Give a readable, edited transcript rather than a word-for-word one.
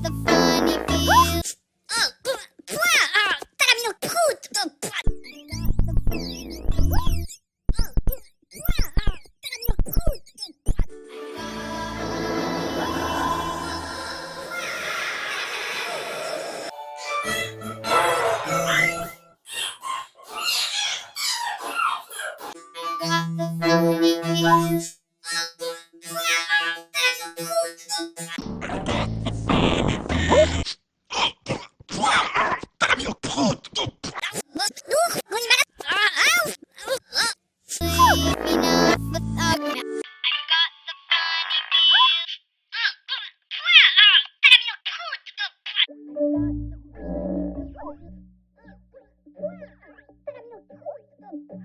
the funny feel. Oh, taram yung fruit. Taram yung fruit. Enough, but